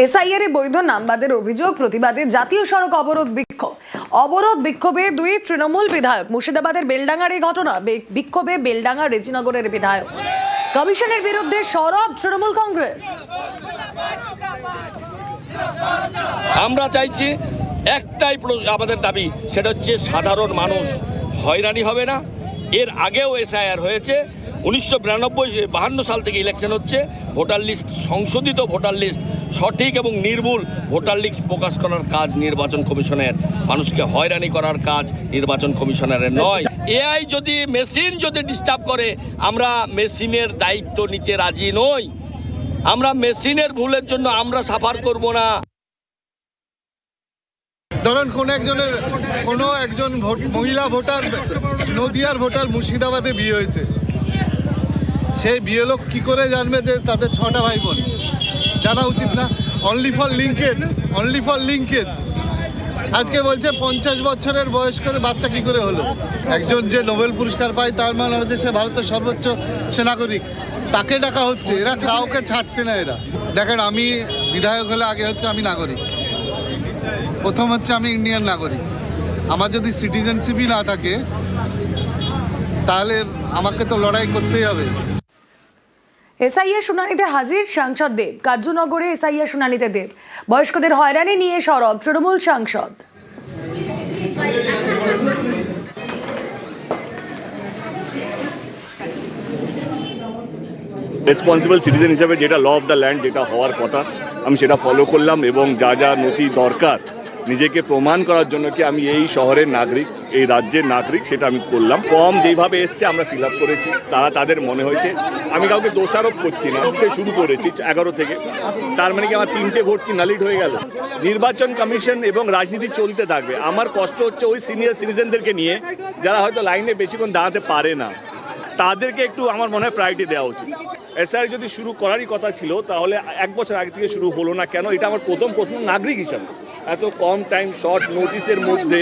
SIR এ বৈধ নামবাদের অভিযোগ প্রতিবাদে জাতীয় সড়ক অবরোধ বিক্ষোভে দুই তৃণমূল বিধায়ক। মুর্শিদাবাদের বেলডাঙ্গার এই ঘটনা। বিক্ষোভে বেলডাঙ্গা রেজিনগরের বিধায়ক। কমিশনের বিরুদ্ধে সরব তৃণমূল কংগ্রেস। আমরা চাইছি একটাই আমাদের দাবি, সেটা হচ্ছে সাধারণ মানুষ হয়রানি হবে না। এর আগেও এসআইআর হয়েছে, 1992-52 সাল থেকে ইলেকশন হচ্ছে। ভোটার লিস্ট, সংশোধিত ভোটার লিস্ট সঠিক এবং নির্ভুল ভোটার লিস্ট প্রকাশ করার কাজ নির্বাচন কমিশনের, মানুষকে হয়রানি করার কাজ নির্বাচন কমিশনের নয়। এআই যদি, মেশিন যদি ডিস্টার্ব করে, আমরা মেশিনের দায়িত্ব নিতে রাজি নই। আমরা মেশিনের ভুলের জন্য আমরা সাফার করব না। ধরুন কোনো একজন মহিলা ভোটার, নদিয়ার ভোটার মুর্শিদাবাদে বিয়ে হয়েছে, সেই বিয়ে লোক কি করে জানবে যে তাদের 6টা ভাই বোন? জানা উচিত না? Only for linkage. আজকে বলছে 50 বছরের বয়স করে বাচ্চা কি করে হলো? একজন যে নোবেল পুরস্কার পায় তার মানে হচ্ছে সে ভারতের সর্বোচ্চ সেনাগরিক, তাকে ডাকা হচ্ছে। এরা কাউকে ছাড়ছে না। এরা দেখেন, আমি বিধায়ক হলে আগে হচ্ছে আমি নাগরিক, প্রথম হচ্ছে আমি ইন্ডিয়ান নাগরিক। আমার যদি সিটিজেনশিপই না থাকে তাহলে আমাকে তো লড়াই করতেই হবে। এসআইআর শুনানিতে হাজির সাংসদ দেব। কার্যনগরে এসআইআর শুনানিতে দেব। বয়স্কদের হয়রানি নিয়ে সরব তৃণমূল সাংসদ। রেসপন্সিবল সিটিজেন হিসাবে যেটা ল অফ দ্য ল্যান্ড, যেটা হওয়ার কথা, আমি সেটা ফলো করলাম এবং যা যা নথি দরকার নিজেকে প্রমাণ করার জন্য কি আমি এই শহরের নাগরিক, এই রাজ্যের নাগরিক, সেটা আমি করলাম। ফর্ম যেইভাবে এসছে আমরা ফিল আপ করেছি। তাদের মনে হয়েছে, আমি কাউকে দোষারোপ করছি না, শুরু করেছি 11 থেকে। তার মানে কি আমার 3টে ভোট কি নালিড হয়ে গেল? নির্বাচন কমিশন এবং রাজনীতি চলতে থাকবে। আমার কষ্ট হচ্ছে ওই সিনিয়র সিটিজেনদেরকে নিয়ে, যারা হয়তো লাইনে বেশিক্ষণ দাঁড়াতে পারে না, তাদেরকে একটু আমার মনে হয় প্রায়োরিটি দেওয়া উচিত। এসআইআর যদি শুরু করারই কথা ছিল, তাহলে 1 বছর আগে থেকে শুরু হলো না কেন? এটা আমার প্রথম প্রশ্ন নাগরিক হিসাবে। এত কম টাইম, শর্ট নোটিসের মধ্যে